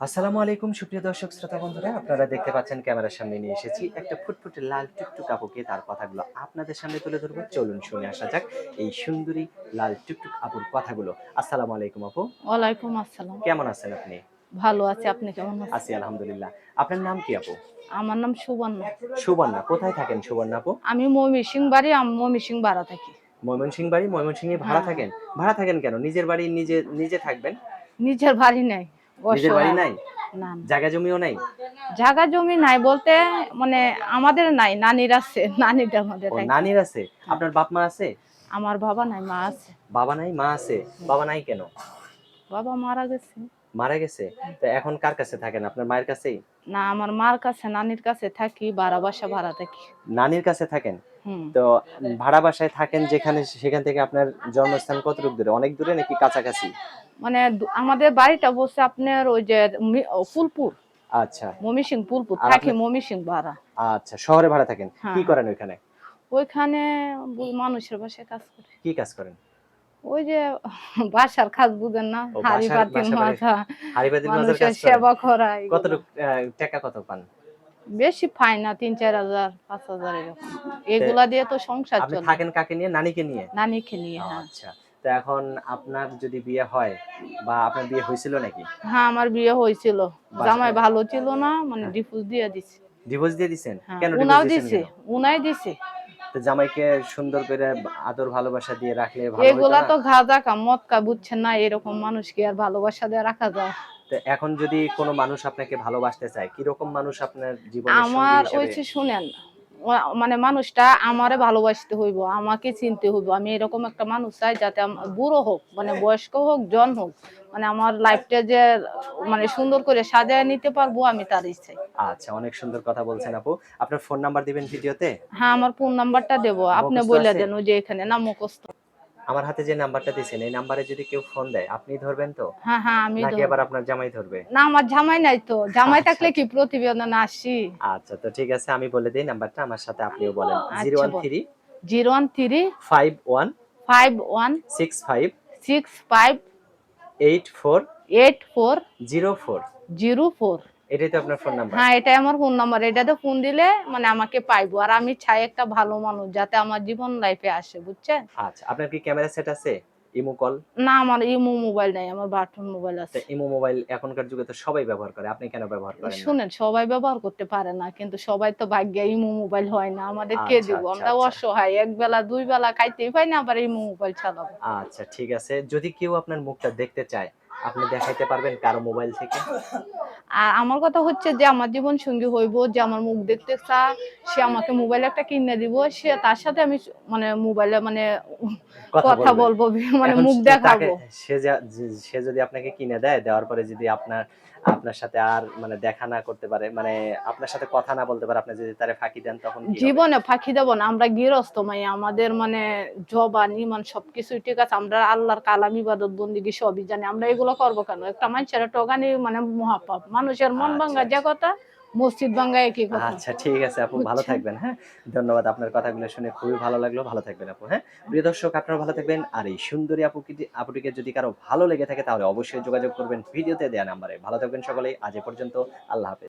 আসসালামু আলাইকুম সুপ্রিয় দর্শক শ্রোতা বন্ধুরা, আপনারা দেখতে পাচ্ছেন ক্যামেরার সামনে নিয়ে এসেছি একটা ফুটফুটে লাল টুকটুক আপুকে। তার কথাগুলো আপনাদের সামনে তুলে ধরবো, চলুন শুনে আসা যাক এই সুন্দরী লাল টুকটুক আপুর কথাগুলো। আসসালামু আলাইকুম আপু, ওয়ালাইকুম আসসালাম। কেমন আছেন আপনি? ভালো আছি। আপনি কেমন আছেন? আছি আলহামদুলিল্লাহ। আপনার নাম কি আপু? আমার নাম সুবর্ণা। সুবর্ণা, কোথায় থাকেন সুবর্ণা আপু? আমি ময়মনসিংহ বাড়ি, আমি ময়মনসিংহ ভাড়া থাকি। ময়মনসিংহ বাড়ি, ময়মনসিংহে ভাড়া হ্যাঁ, থাকেন? ভাড়া থাকেন কেন? নিজের বাড়ি নিজে নিজে থাকবেন? নিজের বাড়ি নাই, নিজের বাড়ি অসহায়। নাই? না, না। জায়গা জমিও নাই? জায়গা জমি নাই বলতে মানে আমাদের নাই, নানির আছে, নানিটার মধ্যে ও থাকি। নানির আছে। হ্যাঁ, আপনার বাপ মা আছে? আমার বাবা নাই, মা আছে। বাবা নাই, মা আছে। বাবা নাই কেন? বাবা মারা গেছে। মারা গেছে? তো এখন কার কাছে থাকেন? আপনার মায়ের কাছেই? না, আমার মার কাছে, নানির কাছে থাকি, বাসা ভাড়া থাকি। নানির কাছে থাকেন? হুম। তো ভাড়া বাসায় থাকেন যেখানে, সেখান থেকে আপনার জন্মস্থান কতটুকু দূরে? অনেক দূরে নাকি কাছাকাছি? মানে আমাদের বাড়িটা বলছে আপনার ওই যে ফুলপুর, আচ্ছা। ময়মনসিংহ ফুলপুর আর থাকি, আপনি? ময়মনসিংহ ভাড়া। আচ্ছা, শহরে ভাড়া থাকেন। হ্যাঁ, কি হ্যাঁ। করেন ওইখানে? ওইখানে মানুষের বাসায় কাজ করে। কি কাজ করেন? ওই যে বাসার কাজ বুঝেন না, ও হাঁড়ি বাসার পাতিল বাসা বাড়ির মাজা, হাঁড়ি-পাতিল মাজার মানুষের কাজ করেন? সেবা করা, এগুলা। কতটুক টাকা কত পান? বেশি পাই না, ৩-৪ হাজার, ৫ হাজার এরকম। তে এগুলা দিয়ে তো সংসার আপনি চলে। থাকেন কাকে নিয়ে? নানিকে নিয়ে? নানিকে নিয়ে, হ্যাঁ। আচ্ছা। তো এখন আপনার যদি বিয়ে হয় বা আপনার বিয়ে হয়েছিল নাকি? হ্যাঁ, আমার বিয়ে হয়েছিল। বাসা জামাই ভালো ছিল না, মানে হ্যাঁ। ডিভোর্স দিয়ে দিছে। ডিভোর্স দিয়ে দিছেন? হ্যাঁ, কেন ডিভোর্স উনাও দিয়েছেন দিছে, কেন? উনাই দিছে। তো জামাইকে সুন্দর করে আদর ভালোবাসা দিয়ে রাখলে ভালো হইতো এগুলা না? তো গাঁজা কা মদ কা বুঝছেন না, এরকম মানুষকে আর ভালোবাসা দিয়ে রাখা যায়? তো এখন যদি কোনো মানুষ আপনাকে ভালোবাসতে চায়, কিরকম মানুষ আপনার জীবনের সঙ্গী আমার ওই হিসেবে? যে শুনেন, মানে মানুষটা আমারে ভালোবাসতে হইব, আমাকে চিনতে হইব। আমি এরকম একটা মানুষ চাই যাতে বুড়ো হোক, মানে বয়স্ক হোক, জন হোক, মানে আমার লাইফটা যে মানে সুন্দর করে সাজায় নিতে পারবো, আমি তারই চাই। আচ্ছা, অনেক সুন্দর কথা বলছেন আপু। আপনার ফোন নাম্বার দিবেন ভিডিওতে? হ্যাঁ, আমার ফোন নাম্বারটা দেবো, আপনি মুখস্থ বইলা আছে? দেন, ওই যে এখানে না মুখস্থ। আমার হাতে যে নাম্বারটা দিছেন, এই নাম্বারে যদি কেউ ফোন দেয়, আপনি ধরবেন তো? হ্যাঁ, হ্যাঁ, আমি নাকি আবার ধরবো। আপনার জামাই ধরবে? না, আমার জামাই নাই তো, জামাই আচ্ছা, থাকলে কি আচ্ছা। প্রতিবেদন আসি? আচ্ছা, তো ঠিক আছে, আমি বলে দেই নাম্বারটা, আমার সাথে আপনিও বলেন। আচ্ছা, বল। 013 013 51 51 65 65 84 84 04। 04। এটাই তো আপনার ফোন নাম্বার? হ্যাঁ, এটাই আমার ফোন নাম্বার। এটাতে ফোন দিলে মানে আমাকে পাইবো। আর আমি চাই একটা ভালো মানুষ যাতে আমার জীবন লাইফে আসে, বুঝছেন? আচ্ছা, আপনার কি ক্যামেরা সেট আছে? Imo call? না, আমার ইমো মোবাইল নাই, আমার বাটন মোবাইল তো আছে। ইমো মোবাইল এখনকার যুগে তো সবাই ব্যবহার করে। আপনি কেন ব্যবহার করেন না? শুনেন, সবাই ব্যবহার করতে পারে না, কিন্তু সবাই তো ভাগ্যে ইমো মোবাইল হয় না। আমাদের কে আচ্ছা, দিব? আচ্ছা, আমরা আচ্ছা। অসহায়। একবেলা ২ বেলা খাইতেই পাই না, আবার ইমো মোবাইল চালাবো। আচ্ছা, ঠিক আছে। যদি কেউ আপনার মুখটা দেখতে চায়, আপনি দেখাইতে পারবেন কারো মোবাইল থেকে? আর আমার কথা হচ্ছে যে আমার জীবন সঙ্গী হইব, যে আমার মুখ দেখতে চায়, সে আমাকে মোবাইল একটা কিনে দিব। সে তার সাথে আমি মানে মোবাইলে মানে কথা কথা বলবেন। বলবো, মানে এখন মুখ তাকে দেখাবো। সে যদি আপনাকে কিনে দেয়, দেওয়ার পরে যদি আপনার সাথে আর মানে দেখা না করতে পারে, মানে আপনার সাথে কথা না বলতে পারে, আপনি যদি তারে ফাঁকি দেন তখন কি হবে? জীবনে ফাঁকি দেব না। আমরা গৃহস্থ মাইয়া, আমাদের মানে জবান, ঈমান সবকিছুই ঠিক আছে। আমরা আল্লাহর কালাম, ইবাদত, বন্দেগী সবই জানি। আমরা এগুলো করবো কেন? একটা মানুষের ঠকানি মানে মহাপাপ। মানুষের মন আচ্ছা, ভাঙ্গা যে আচ্ছা। কথা, মসজিদ ভাঙ্গা একই কথা। আচ্ছা, ঠিক আছে আপু, ভালো বুঝছেন? থাকবেন, হ্যাঁ? ধন্যবাদ। আপনার কথাগুলো শুনে খুবই ভালো লাগলো। ভালো থাকবেন আপু, হ্যাঁ? প্রিয় দর্শক, আপনারাও ভালো থাকবেন। আর এই সুন্দরী আপুটিকে যদি কারো ভালো লেগে থাকে তাহলে অবশ্যই যোগাযোগ করবেন ভিডিওতে দেয়া নাম্বারে। ভালো থাকবেন সকলেই। আজ এ পর্যন্ত। আল্লাহ হাফেজ।